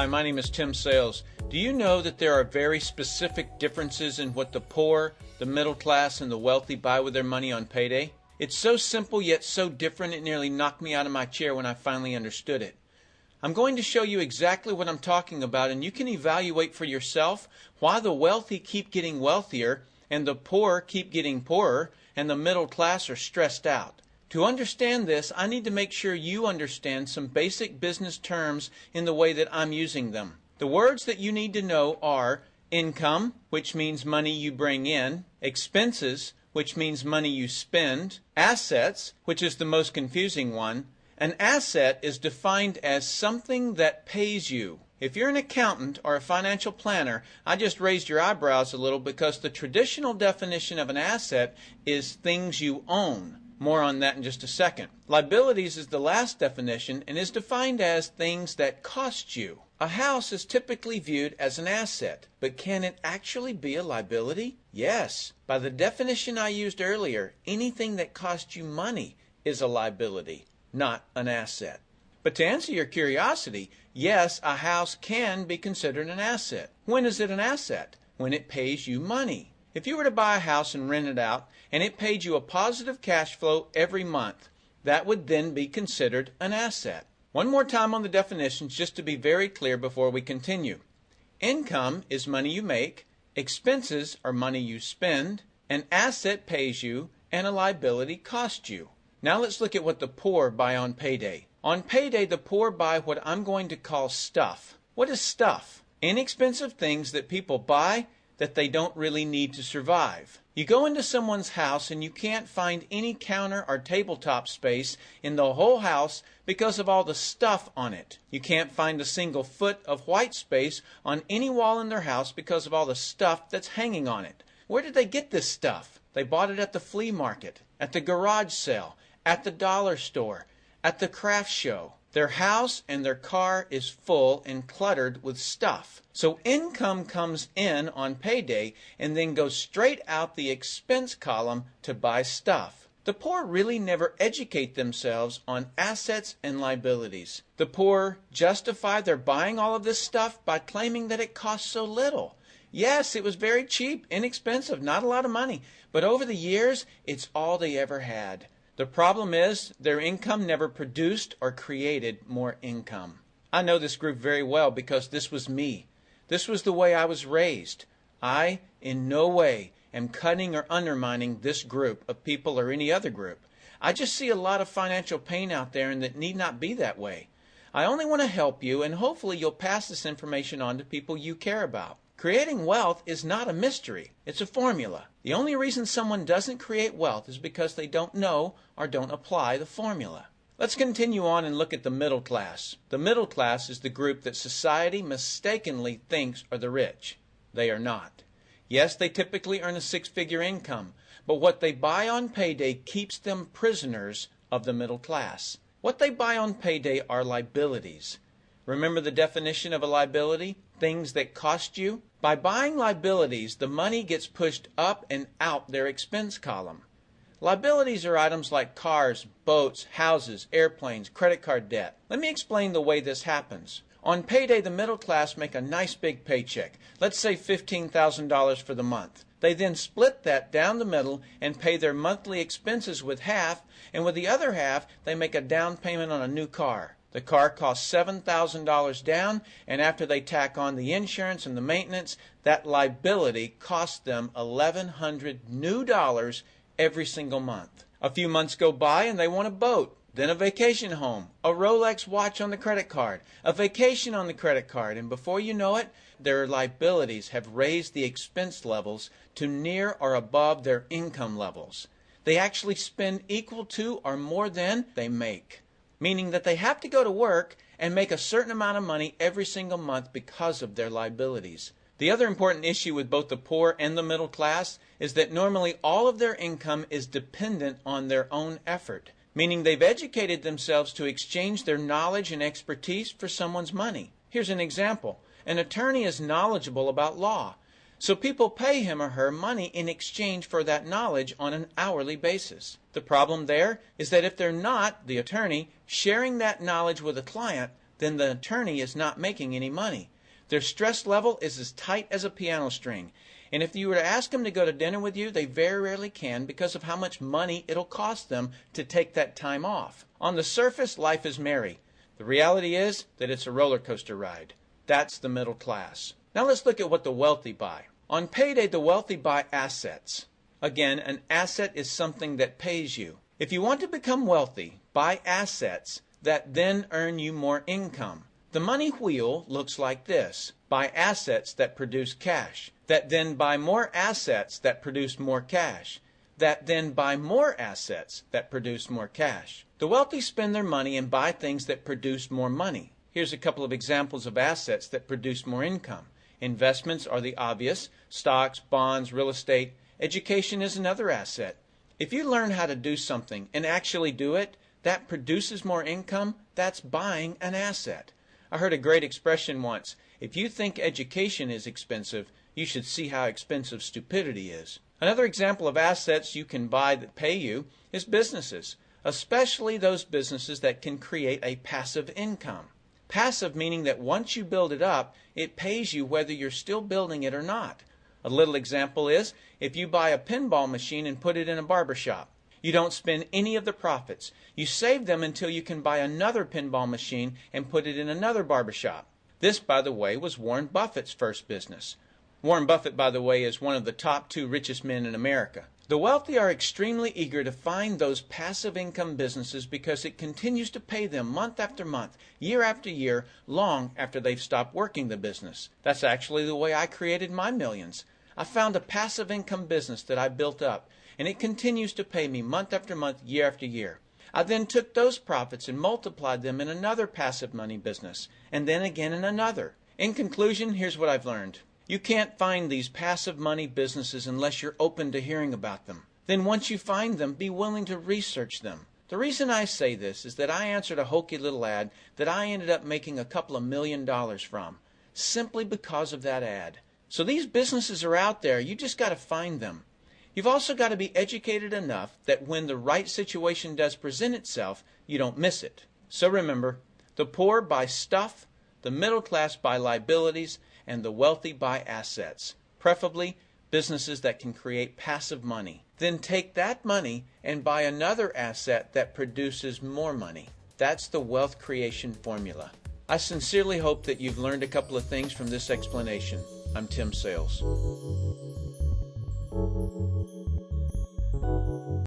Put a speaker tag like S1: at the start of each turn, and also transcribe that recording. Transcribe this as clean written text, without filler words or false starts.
S1: Hi, my name is Tim Sales. Do you know that there are very specific differences in what the poor, the middle class, and the wealthy buy with their money on payday? It's so simple yet so different it nearly knocked me out of my chair when I finally understood it. I'm going to show you exactly what I'm talking about, and you can evaluate for yourself why the wealthy keep getting wealthier and the poor keep getting poorer and the middle class are stressed out. To understand this, I need to make sure you understand some basic business terms in the way that I'm using them. The words that you need to know are income, which means money you bring in, expenses, which means money you spend, assets, which is the most confusing one. An asset is defined as something that pays you. If you're an accountant or a financial planner, I just raised your eyebrows a little because the traditional definition of an asset is things you own. More on that in just a second. Liabilities is the last definition and is defined as things that cost you. A house is typically viewed as an asset, but can it actually be a liability? Yes. By the definition I used earlier, anything that costs you money is a liability, not an asset. But to answer your curiosity, yes, a house can be considered an asset. When is it an asset? When it pays you money. If you were to buy a house and rent it out, and it paid you a positive cash flow every month, that would then be considered an asset. One more time on the definitions just to be very clear before we continue. Income is money you make, expenses are money you spend, an asset pays you, and a liability costs you. Now let's look at what the poor buy on payday. On payday, the poor buy what I'm going to call stuff. What is stuff? Inexpensive things that people buy that they don't really need to survive. You go into someone's house and you can't find any counter or tabletop space in the whole house because of all the stuff on it. You can't find a single foot of white space on any wall in their house because of all the stuff that's hanging on it. Where did they get this stuff? They bought it at the flea market, at the garage sale, at the dollar store, at the craft show. Their house and their car is full and cluttered with stuff. So income comes in on payday and then goes straight out the expense column to buy stuff. The poor really never educate themselves on assets and liabilities. The poor justify their buying all of this stuff by claiming that it costs so little. Yes, it was very cheap, inexpensive, not a lot of money, but over the years, it's all they ever had. The problem is their income never produced or created more income. I know this group very well because this was me. This was the way I was raised. I, in no way, am cutting or undermining this group of people or any other group. I just see a lot of financial pain out there and that need not be that way. I only want to help you, and hopefully you'll pass this information on to people you care about. Creating wealth is not a mystery. It's a formula. The only reason someone doesn't create wealth is because they don't know or don't apply the formula. Let's continue on and look at the middle class. The middle class is the group that society mistakenly thinks are the rich. They are not. Yes, they typically earn a six-figure income, but what they buy on payday keeps them prisoners of the middle class. What they buy on payday are liabilities. Remember the definition of a liability? Things that cost you? By buying liabilities, the money gets pushed up and out their expense column. Liabilities are items like cars, boats, houses, airplanes, credit card debt. Let me explain the way this happens. On payday, the middle class make a nice big paycheck. Let's say $15,000 for the month. They then split that down the middle and pay their monthly expenses with half, and with the other half, they make a down payment on a new car. The car costs $7,000 down, and after they tack on the insurance and the maintenance, that liability costs them $1,100 new dollars every single month. A few months go by and they want a boat, then a vacation home, a Rolex watch on the credit card, a vacation on the credit card, and before you know it, their liabilities have raised the expense levels to near or above their income levels. They actually spend equal to or more than they make, meaning that they have to go to work and make a certain amount of money every single month because of their liabilities. The other important issue with both the poor and the middle class is that normally all of their income is dependent on their own effort, meaning they've educated themselves to exchange their knowledge and expertise for someone's money. Here's an example. An attorney is knowledgeable about law, so people pay him or her money in exchange for that knowledge on an hourly basis. The problem there is that if they're not, the attorney, sharing that knowledge with a client, then the attorney is not making any money. Their stress level is as tight as a piano string. And if you were to ask them to go to dinner with you, they very rarely can because of how much money it'll cost them to take that time off. On the surface, life is merry. The reality is that it's a roller coaster ride. That's the middle class. Now let's look at what the wealthy buy. On Payday, the wealthy buy assets. Again, an asset is something that pays you. If you want to become wealthy, buy assets that then earn you more income. The money wheel looks like this. Buy assets that produce cash, that then buy more assets that produce more cash, that then buy more assets that produce more cash. The wealthy spend their money and buy things that produce more money. Here's a couple of examples of assets that produce more income. Investments are the obvious: stocks, bonds, real estate. Education is another asset. If you learn how to do something and actually do it, that produces more income. That's buying an asset. I heard a great expression once: if you think education is expensive, you should see how expensive stupidity is. Another example of assets you can buy that pay you is businesses, especially those businesses that can create a passive income. Passive meaning that once you build it up, it pays you whether you're still building it or not. A little example is if you buy a pinball machine and put it in a barber shop. You don't spend any of the profits. You save them until you can buy another pinball machine and put it in another barber shop. This, by the way, was Warren Buffett's first business. Warren Buffett, by the way, is one of the top 2 richest men in America. The wealthy are extremely eager to find those passive income businesses because it continues to pay them month after month, year after year, long after they've stopped working the business. That's actually the way I created my millions. I found a passive income business that I built up, and it continues to pay me month after month, year after year. I then took those profits and multiplied them in another passive money business, and then again in another. In conclusion, here's what I've learned. You can't find these passive money businesses unless you're open to hearing about them. Then once you find them, be willing to research them. The reason I say this is that I answered a hokey little ad that I ended up making a couple of $1 million from, simply because of that ad. So these businesses are out there. You just got to find them. You've also got to be educated enough that when the right situation does present itself, you don't miss it. So remember, the poor buy stuff, the middle class buy liabilities, and the wealthy buy assets, preferably businesses that can create passive money. Then take that money and buy another asset that produces more money. That's the wealth creation formula. I sincerely hope that you've learned a couple of things from this explanation. I'm Tim Sales.